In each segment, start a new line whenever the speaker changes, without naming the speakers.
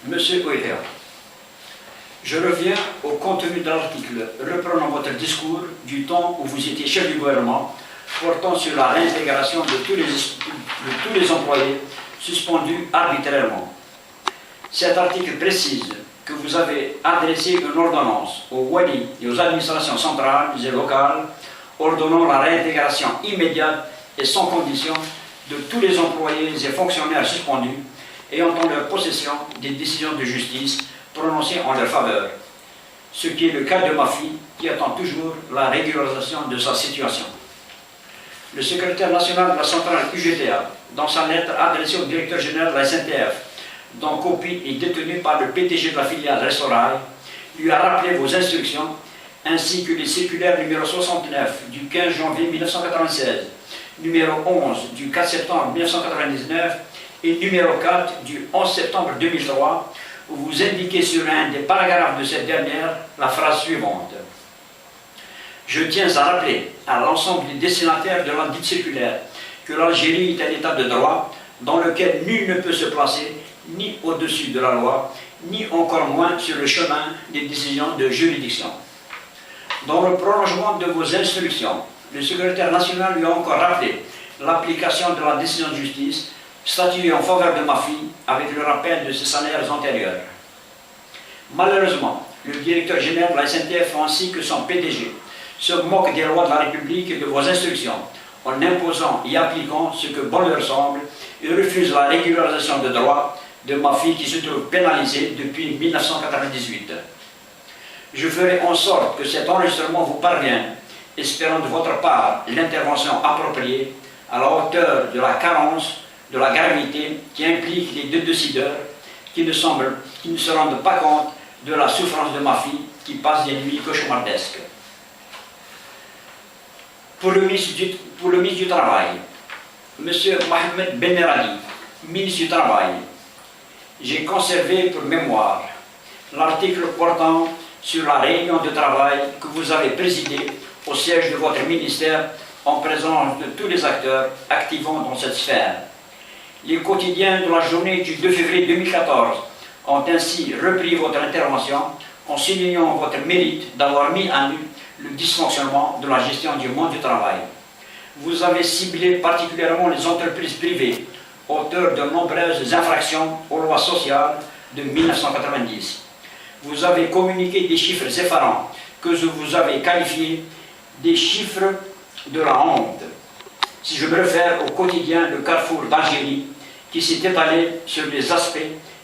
Monsieur Ouéhia, je reviens au contenu de l'article reprenant votre discours du temps où vous étiez chef du gouvernement portant sur la réintégration de tous les employés suspendus arbitrairement. Cet article précise que vous avez adressé une ordonnance aux Wali et aux administrations centrales et locales ordonnant la réintégration immédiate et sans condition de tous les employés et fonctionnaires suspendus ayant en leur possession des décisions de justice prononcées en leur faveur, ce qui est le cas de ma fille qui attend toujours la régularisation de sa situation. Le secrétaire national de la centrale UGTA, dans sa lettre adressée au directeur général de la SNTF, dont copie est détenue par le PDG de la filiale Restorail, lui a rappelé vos instructions ainsi que les circulaires numéro 69 du 15 janvier 1996, numéro 11 du 4 septembre 1999 et numéro 4 du 11 septembre 2003, où vous indiquez sur un des paragraphes de cette dernière la phrase suivante. Je tiens à rappeler à l'ensemble des destinataires de la dite circulaire que l'Algérie est un état de droit dans lequel nul ne peut se placer ni au-dessus de la loi, ni encore moins sur le chemin des décisions de juridiction. Dans le prolongement de vos instructions, le secrétaire national lui a encore rappelé l'application de la décision de justice statuée en faveur de ma fille avec le rappel de ses salaires antérieurs. Malheureusement, le directeur général de la SNTF ainsi que son PDG se moquent des lois de la République et de vos instructions en imposant et appliquant ce que bon leur semble et refusent la régularisation de droit de ma fille qui se trouve pénalisée depuis 1998. Je ferai en sorte que cet enregistrement vous parvienne, espérant de votre part l'intervention appropriée à la hauteur de la carence, de la gravité qui implique les deux décideurs qui ne se rendent pas compte de la souffrance de ma fille qui passe des nuits cauchemardesques. Pour le ministre du Travail, M. Mohamed Benmerali, ministre du Travail, j'ai conservé pour mémoire l'article portant sur la réunion de travail que vous avez présidée au siège de votre ministère en présence de tous les acteurs activant dans cette sphère. Les quotidiens de la journée du 2 février 2014 ont ainsi repris votre intervention en soulignant votre mérite d'avoir mis à nu le dysfonctionnement de la gestion du monde du travail. Vous avez ciblé particulièrement les entreprises privées, auteurs de nombreuses infractions aux lois sociales de 1990. Vous avez communiqué des chiffres effarants que vous avez qualifiés des chiffres de la honte. Si je me réfère au quotidien Le Carrefour d'Algérie, qui s'est étalé sur les aspects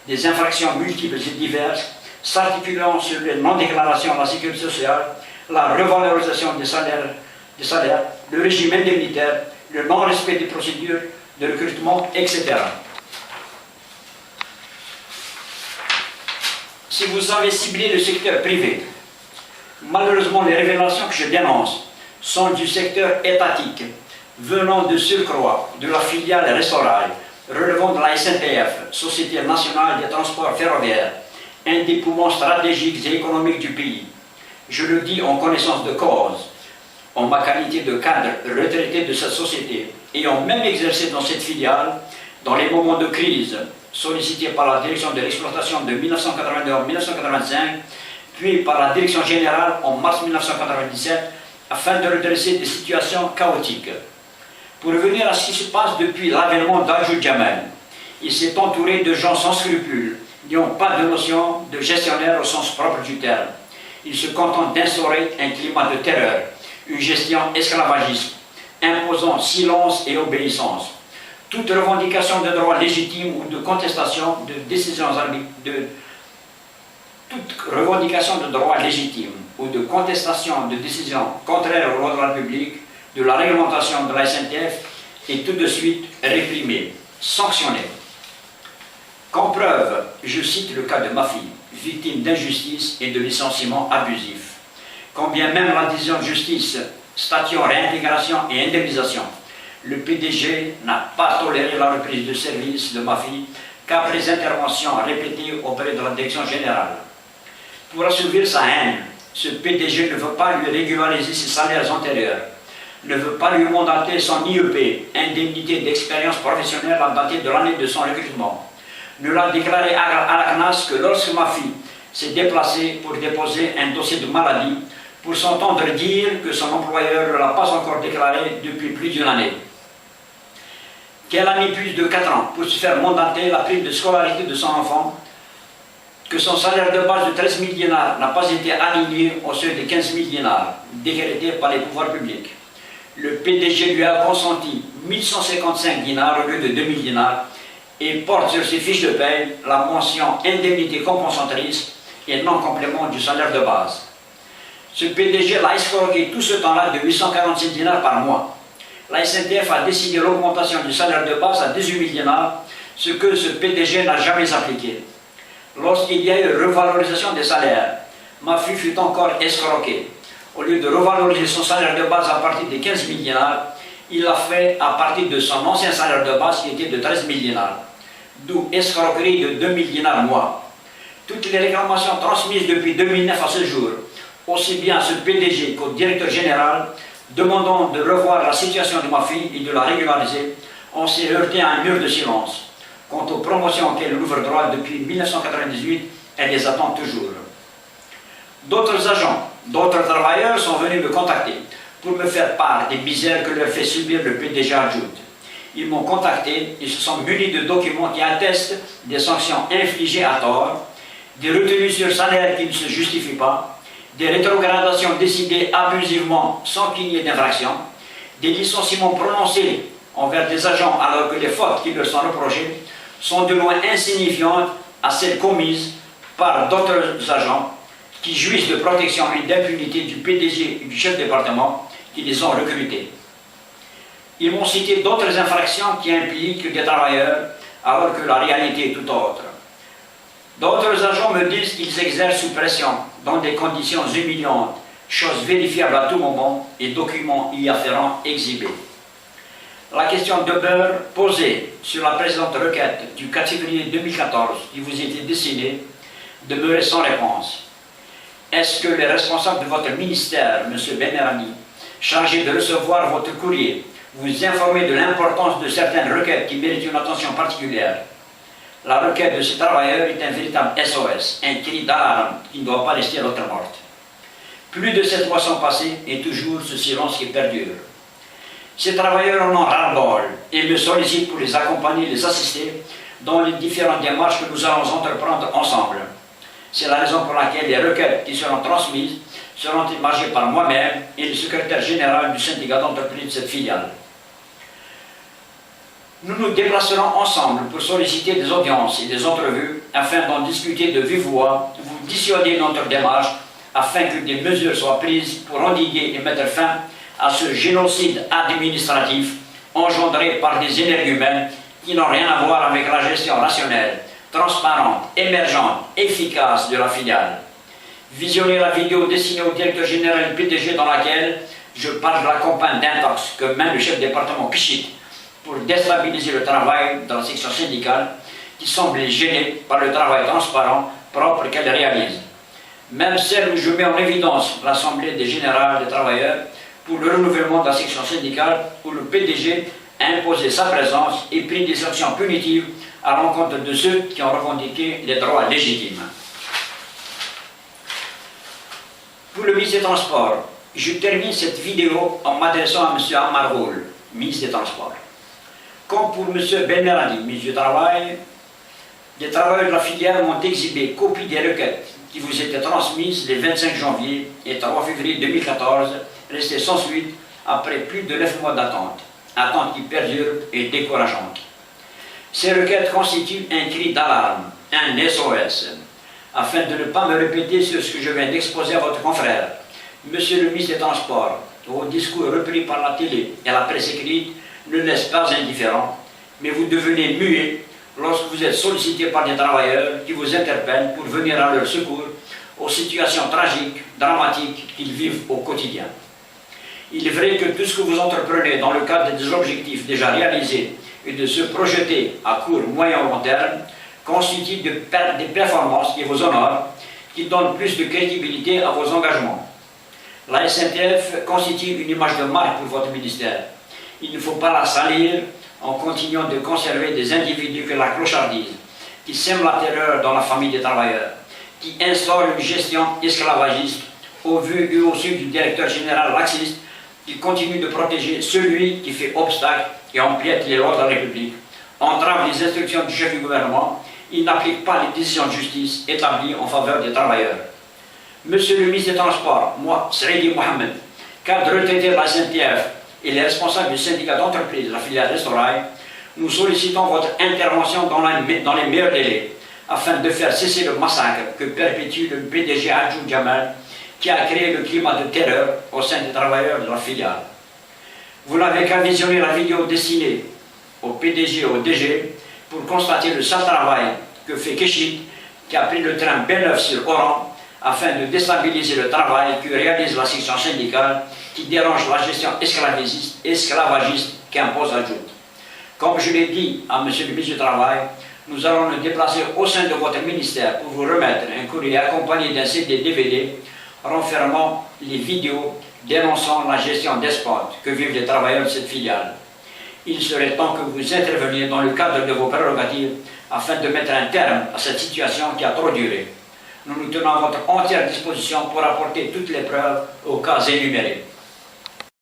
des infractions multiples et diverses, s'articulant sur les non-déclarations de la sécurité sociale, la revalorisation des salaires, le régime indemnitaire, le non-respect des procédures de recrutement, etc. Si vous avez ciblé le secteur privé, malheureusement les révélations que je dénonce sont du secteur étatique, venant de surcroît de la filiale Restorail, relevant de la SNTF, Société nationale des transports ferroviaires, un des poumons stratégiques et économiques du pays. Je le dis en connaissance de cause, en ma qualité de cadre retraité de cette société, ayant même exercé dans cette filiale, dans les moments de crise, sollicité par la direction de l'exploitation de 1982-1985, puis par la direction générale en mars 1997, afin de redresser des situations chaotiques. Pour revenir à ce qui se passe depuis l'avènement d'Ajou Djamal, il s'est entouré de gens sans scrupules, n'ayant pas de notion de gestionnaire au sens propre du terme. Il se contente d'instaurer un climat de terreur, une gestion esclavagiste, imposant silence et obéissance. Toute revendication de droit légitime ou de contestation de décisions contraires aux lois de la République, de la réglementation de la SNTF est tout de suite réprimée, sanctionnée. Comme preuve, je cite le cas de ma fille, victime d'injustice et de licenciement abusif. Quand bien même la décision de justice statuant réintégration et indemnisation, le PDG n'a pas toléré la reprise de service de ma fille qu'après interventions répétées auprès de la direction générale. Pour assouvir sa haine, ce PDG ne veut pas lui régulariser ses salaires antérieurs, ne veut pas lui mandater son IEP, indemnité d'expérience professionnelle à dater de l'année de son recrutement, ne l'a déclaré à la CNAS que lorsque ma fille s'est déplacée pour déposer un dossier de maladie, pour s'entendre dire que son employeur ne l'a pas encore déclaré depuis plus d'une année. Qu'elle a mis plus de 4 ans pour se faire mandater la prime de scolarité de son enfant, que son salaire de base de 13 000 dinars n'a pas été aligné au seuil de 15 000 dinars, décrété par les pouvoirs publics. Le PDG lui a consenti 1155 dinars au lieu de 2000 dinars et porte sur ses fiches de paie la mention indemnité compensatrice et non complément du salaire de base. Ce PDG l'a escroqué tout ce temps-là de 846 dinars par mois. La SNTF a décidé l'augmentation du salaire de base à 18 000 dinars, ce que ce PDG n'a jamais appliqué. Lorsqu'il y a eu revalorisation des salaires, ma fille fut encore escroquée. Au lieu de revaloriser son salaire de base à partir de 15 000 dinars, il l'a fait à partir de son ancien salaire de base qui était de 13 000 dinars, d'où escroquerie de 2 000 dinars mois. Toutes les réclamations transmises depuis 2009 à ce jour, aussi bien à ce PDG qu'au directeur général, demandant de revoir la situation de ma fille et de la régulariser, on s'est heurté à un mur de silence. Quant aux promotions qu'elle ouvre droit depuis 1998, elle les attend toujours. D'autres agents, d'autres travailleurs sont venus me contacter pour me faire part des misères que leur fait subir le PDG adjoint. Ils m'ont contacté, ils se sont munis de documents qui attestent des sanctions infligées à tort, des retenues sur salaire qui ne se justifient pas, des rétrogradations décidées abusivement sans qu'il y ait d'infraction, des licenciements prononcés envers des agents alors que les fautes qui leur sont reprochées sont de loin insignifiantes à celles commises par d'autres agents qui jouissent de protection et d'impunité du PDG et du chef de département qui les ont recrutés. Ils m'ont cité d'autres infractions qui impliquent des travailleurs alors que la réalité est tout autre. D'autres agents me disent qu'ils exercent sous pression, dans des conditions humiliantes, chose vérifiable à tout moment et documents y afférents exhibés. La question demeure posée sur la présente requête du 4 février 2014 qui vous était destinée demeurait sans réponse. Est-ce que les responsables de votre ministère, M. Benherani, chargés de recevoir votre courrier, vous informer de l'importance de certaines requêtes qui méritent une attention particulière? La requête de ces travailleurs est un véritable SOS, un cri d'alarme qui ne doit pas rester lettre morte. Plus de 7 mois sont passés et toujours ce silence qui perdure. Ces travailleurs en ont ras-le-bol et me sollicitent pour les accompagner et les assister dans les différentes démarches que nous allons entreprendre ensemble. C'est la raison pour laquelle les requêtes qui seront transmises seront émargées par moi-même et le secrétaire général du syndicat d'entreprise de cette filiale. Nous nous déplacerons ensemble pour solliciter des audiences et des entrevues afin d'en discuter de vive voix, vous dissuader notre démarche afin que des mesures soient prises pour endiguer et mettre fin à ce génocide administratif engendré par des énergumènes qui n'ont rien à voir avec la gestion rationnelle, transparente, émergente, efficace de la filiale. Visionnez la vidéo destinée au directeur général du PDG dans laquelle je parle de la campagne d'intox que mène le chef de département Pichit pour déstabiliser le travail dans la section syndicale qui semble gênée par le travail transparent, propre qu'elle réalise. Même celle où je mets en évidence l'Assemblée des générales des travailleurs pour le renouvellement de la section syndicale où le PDG a imposé sa présence et pris des actions punitives à l'encontre de ceux qui ont revendiqué les droits légitimes. Pour le ministre des Transports, je termine cette vidéo en m'adressant à M. Amar Roul, ministre des Transports. Comme pour M. Benherani, ministre du Travail, les travailleurs de la filière m'ont exhibé copie des requêtes qui vous étaient transmises les 25 janvier et 3 février 2014, restées sans suite après plus de 9 mois d'attente, attente qui perdure et décourageante. Ces requêtes constituent un cri d'alarme, un SOS, afin de ne pas me répéter sur ce que je viens d'exposer à votre confrère. Monsieur le ministre des Transports, vos discours repris par la télé et la presse écrite ne laissent pas indifférent, mais vous devenez muet lorsque vous êtes sollicité par des travailleurs qui vous interpellent pour venir à leur secours aux situations tragiques, dramatiques qu'ils vivent au quotidien. Il est vrai que tout ce que vous entreprenez dans le cadre des objectifs déjà réalisés et de se projeter à court, moyen ou long terme constitue des performances qui vous honorent, qui donnent plus de crédibilité à vos engagements. La SNTF constitue une image de marque pour votre ministère. Il ne faut pas la salir en continuant de conserver des individus que la clochardise, qui sème la terreur dans la famille des travailleurs, qui instaure une gestion esclavagiste au vu et au su du directeur général laxiste, qui continue de protéger celui qui fait obstacle et empiète les lois de la République, entrave les instructions du chef du gouvernement, il n'applique pas les décisions de justice établies en faveur des travailleurs. Monsieur le ministre des Transports, moi, Saïdi Mohamed, cadre retraité de la SNPF et les responsables du syndicat d'entreprise de la filiale Restaurail, nous sollicitons votre intervention dans les meilleurs délais afin de faire cesser le massacre que perpétue le PDG Adjoud Jamal qui a créé le climat de terreur au sein des travailleurs de la filiale. Vous n'avez qu'à visionner la vidéo destinée au PDG et au DG pour constater le sale travail que fait Kéchit qui a pris le train B9 sur Oran afin de déstabiliser le travail que réalise la section syndicale qui dérange la gestion esclavagiste qu'impose Adjoud. Comme je l'ai dit à M. le ministre du Travail, nous allons nous déplacer au sein de votre ministère pour vous remettre un courrier accompagné d'un CD-DVD renfermant les vidéos dénonçant la gestion despote que vivent les travailleurs de cette filiale. Il serait temps que vous interveniez dans le cadre de vos prérogatives afin de mettre un terme à cette situation qui a trop duré. Nous nous tenons à votre entière disposition pour apporter toutes les preuves au cas énumérés.